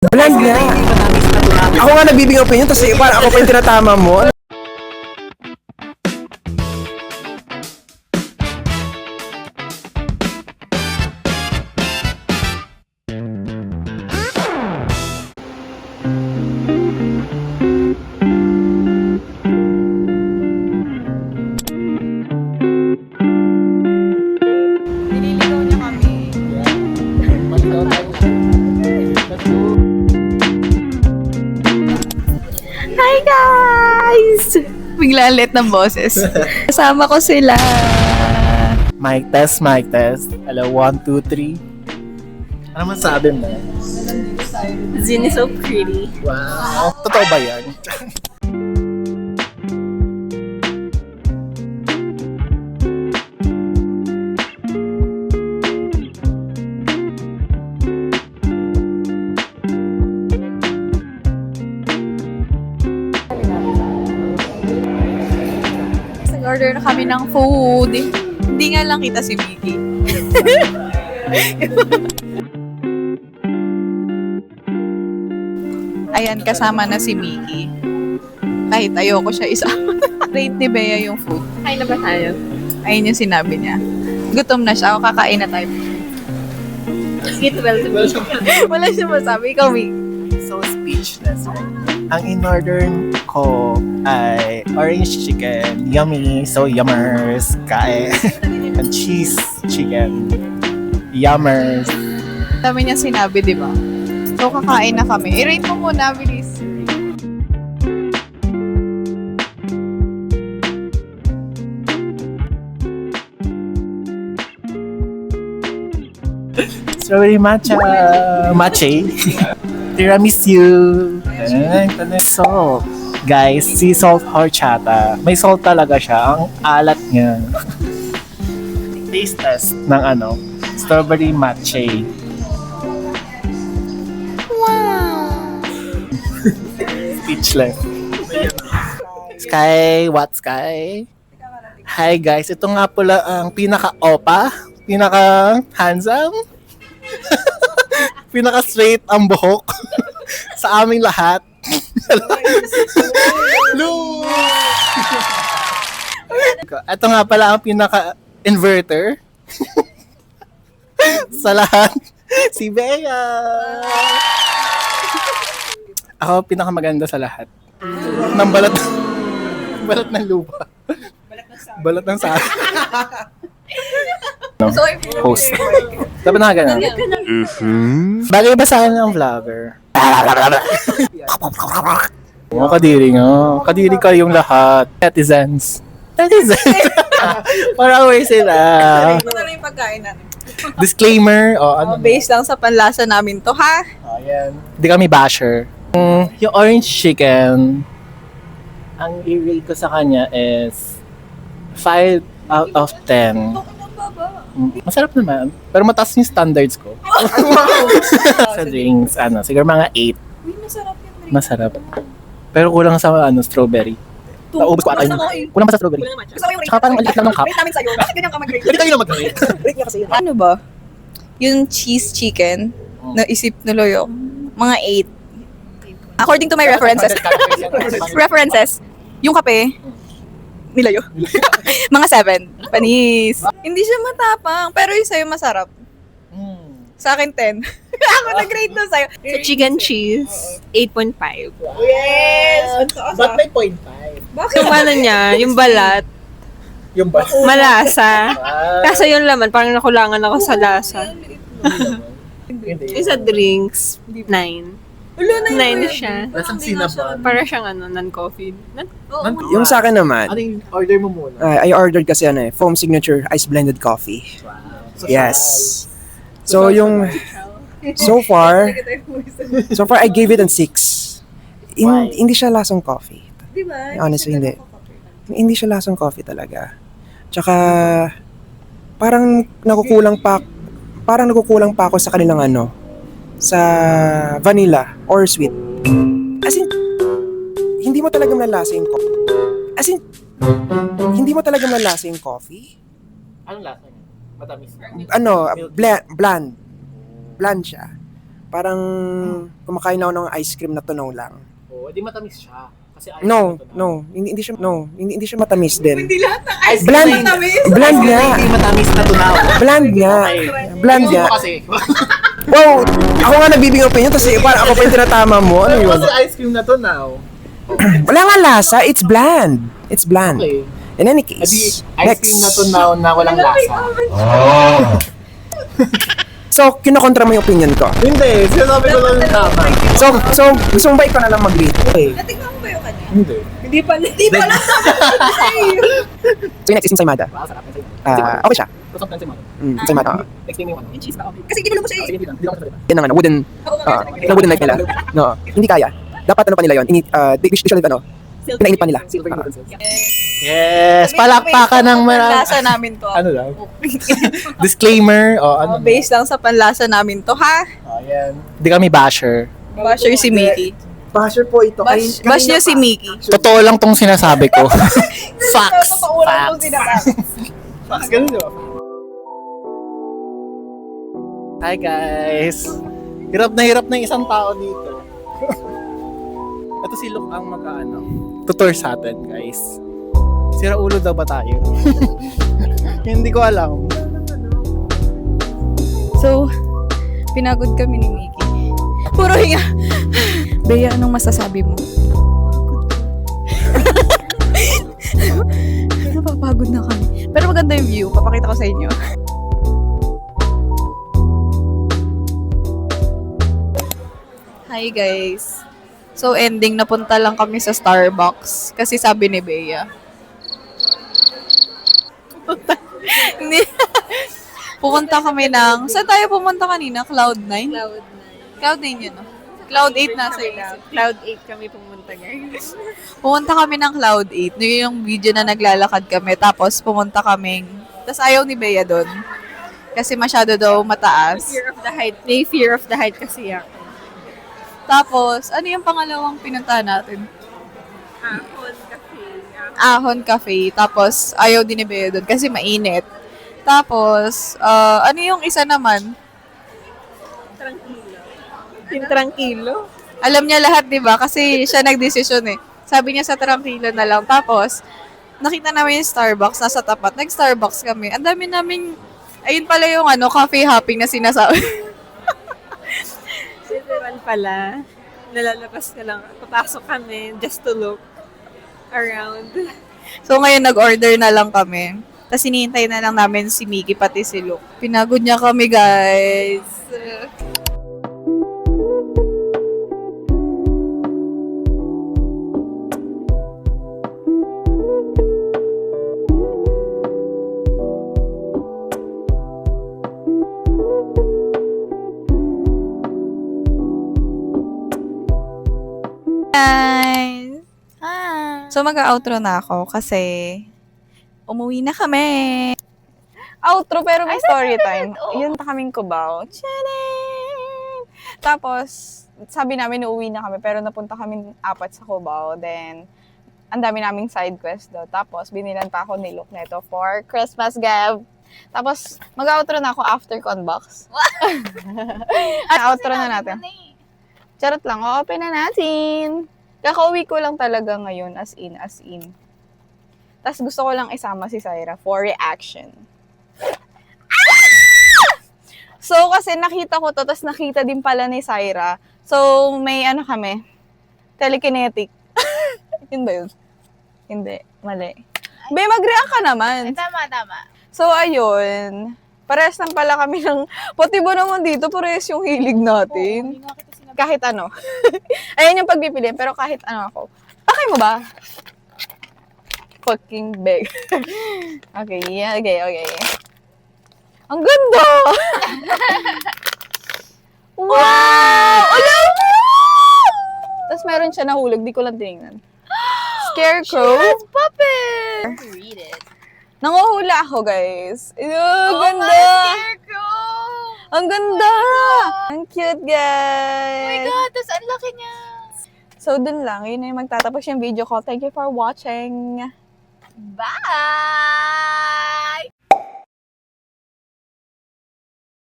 Bland nga. Ako nga nagbibigay opinion, tapos parang ako pa yung tinatama mo. Nililigaw niya kami. Hi guys! Bigla ulit ng boses. Kasama ko sila. Mic test, mic test. Hello, 1, 2, 3. Ano masabi mo? Zin is so pretty. Wow. Totoo ba yan? Nag-order na kami ng food. Hindi nga lang kita si Mickey. Ayan, kasama na si Mickey. Kahit ayoko siya isama. Rate ni Bea yung food. Kain na ba tayo? Ayun yung sinabi niya. Gutom na siya. O, kakain na tayo. Get well to me. Wala siya masabi. Ikaw, Mickey. So speechless. Ang in-order ko ay orange chicken. Yummy. So yummers. Kain. And cheese chicken. Yummers. Dami niya sinabi, di ba? So, kakain na kami. I-rate mo muna, bilis. Strawberry matcha. Matcha. Tiramisu. Salt. Guys, sea salt horchata. May salt talaga siya. Ang alat niya. Taste test ng strawberry matcha. Speechless. Sky, what Sky? Hi guys, ito nga pala ang pinaka-opa, pinaka-handsome, pinaka-straight ang buhok sa aming lahat. Lu! Ito nga pala ang pinaka-inverter sa lahat, si Bea. Ako pinakamaganda sa lahat. Ng balat ng lupa. Balat ng sa. No, host. Dapat na ganun. Bagay ba sa akin ang vlogger? Oo, kadiri nga. Kadiri kayong lahat. Netizens. Para away sila. Ito na lang yung pagkain natin. Disclaimer. Based lang sa panlasa namin to, ha? Yan. Hindi kami basher. Yung orange chicken, ang i-rate ko sa kanya is 5 out of 10. Masarap naman. Pero mataas yung standards ko. Sa drinks, siguro mga 8. Masarap yun. Masarap. Pero kulang sa strawberry. Naubos ko ata yun. Kulang pa sa strawberry. Gusto ko yung rate. Tsaka parang ang liit lang ng cup. Rate namin sa'yo. Bakit ganyan ka mag-rate? Hindi tayo na mag-rate. Rate niya kasi yun. Ano ba? Yung cheese chicken na isip nuloy yung mga 8. According to my references, yung kape, nilayo. Mga 7. Panis. Hindi siya matapang, pero yung sa'yo masarap. Sa akin, 10. Ako nag-rate na sa'yo. Sa chicken cheese, 8.5. Yes! Ba't may 0.5? Yung ano niya, yung balat, Yung ba? malasa. Kaso yung laman, parang nakulangan ako sa lasa. Yung sa drinks, 9. 9 siya. Lasang cinnamon. Para siyang non-coffee. Yung sa akin naman, Ano yung order mo muna? I ordered kasi foam signature ice blended coffee. So, Yes. So yung so far I gave it a 6. Why? Hindi siya lasang coffee. Diba? Honestly, hindi. Hindi siya lasang coffee talaga. Tsaka parang nakukulang pa ako sa kanilang sa vanilla or sweet. As in, hindi mo talaga malasa yung coffee. As in, hindi mo talaga malasa yung coffee. Anong lasa niya? Matamis. Bland. Bland siya. Parang kumakain ako ng ice cream na tunaw lang. Oo, di matamis siya. Kasi ice No, cream na to na. no, hindi siya matamis din. Hindi lahat ng ice Bland, cream matamis. bland nga, Hindi matamis na tunaw. bland nga, Okay. bland nga. Kasi, Wow, ako nga nagbibigay opinion kasi parang ako pa yung tinatama mo. Ano yun? kasi ice cream na tunaw. Wala nga lasa, it's bland. It's bland. Okay. In any Adi, case, ice cream na tunaw na walang lasa. So, kinokontra mo yung opinion ko. Hindi, sinasabi ko lang yung tama. So gusto mo ba ikaw na lang mag-rate? Okay. Natignan mo ba yung kanya? Hindi. Hindi pala. So, yung next is ensaymada. Wow, sarap. Kasi Okay siya. Gusto ko lang Ensaymada. Next thing mo yung ano. Yung cheese ba? Kasi ginulo mo siya Sige, eh. hindi lang ako sasalita. Yan ang ano, wooden, yung wooden knife nila. No, hindi kaya. Dapat ano pa nila yun, usually ano, pinainit pa nila. Silver utensils. Yes, palakpakan ng marami. Panlasa namin to. Ano lang? Disclaimer. O, ano? Based lang sa panlasa namin to, ha? O, yan. Hindi kami basher. Basher si Mickey. Basher po ito. Bash niyo si Mickey. Totoo lang tong sinasabi ko. Facts. Totoo lang itong sinasabi. Facts, ganun diba? Hi guys! Hirap na yung isang tao dito. Ito si Luke ang mag-ano, tutor sa atin guys. Sira ulo daw ba tayo? Hindi ko alam. So, pinagod kami ni Mickey. Puro hinga. Bea, anong masasabi mo? Napapagod na kami. Pero maganda yung view. Papakita ko sa inyo. Hi guys. So ending, napunta lang kami sa Starbucks. Kasi sabi ni Bea. Hindi. Pupunta kami ng... Saan tayo pumunta kanina? Cloud9? Cloud9 yun, no? Cloud8 nasa isip. Cloud 8 kami pumunta guys. Pumunta kami ng Cloud8. Yun yung video na naglalakad kami. Tapos pumunta kaming... Tapos ayaw ni Bea doon. Kasi masyado daw mataas. Fear of the height. May fear of the height kasi ako. Tapos, ano yung pangalawang pinuntahan natin? Ahon Cafe. Ahon Cafe. Tapos, ayaw din ni Bea doon kasi mainit. Tapos, ano yung isa naman? Tranquilo. Yung tranquilo. Alam niya lahat, di ba? Kasi siya nagdesisyon eh. Sabi niya sa Tranquilo na lang. Tapos, nakita namin yung Starbucks, nasa tapat. Nag-Starbucks kami. Ang dami naming, ayun pala yung ano, cafe hopping na sinasabi. Literal pala. Nalalabas ka lang. Papasok kami just to look around. So, ngayon nag-order na lang kami. Tapos, hinihintay na lang namin si Mickey pati si Luke. Pinagod niya kami, guys. Guys! Hi! So, mag-outro na ako kasi umuwi na kami. Outro pero may story time. Yun pa kaming Cubao. Tcharam! Tapos, sabi namin uuwi na kami pero napunta kami apat sa Cubao. Then, ang dami naming side quest do. Tapos, binilan pa ako ni Luke neto for Christmas gift. Tapos, mag-outro na ako after Conbox. Outro na natin. Charot lang, open na natin. Kakauwi ko lang talaga ngayon, as in. Tapos gusto ko lang isama si Syra for reaction. So, kasi nakita ko to, tapos nakita din pala ni Syra. So, may ano kami, telekinetic. Yun ba yun? Hindi, mali. May mag-react ka naman. Tama. So, ayun. Parehas lang pala kami ng, pati ba naman dito, parehas yung hilig natin. Kahit ano. Ayan yung pagpipili, pero kahit ano ako. Pakay mo ba? Fucking beg. Okay. Ang ganda! Wow! Alam mo! Tapos meron siya nahulog, di ko lang tinignan. Scarecrow. Puppet! Read it. Nanguhula ako, guys. Oh, Ganda! Scarecrow! Ang ganda! Ang cute, guys! Oh my God, tas ang laki niya. So, dun lang. Yun na yung magtatapos yung video ko. Thank you for watching. Bye!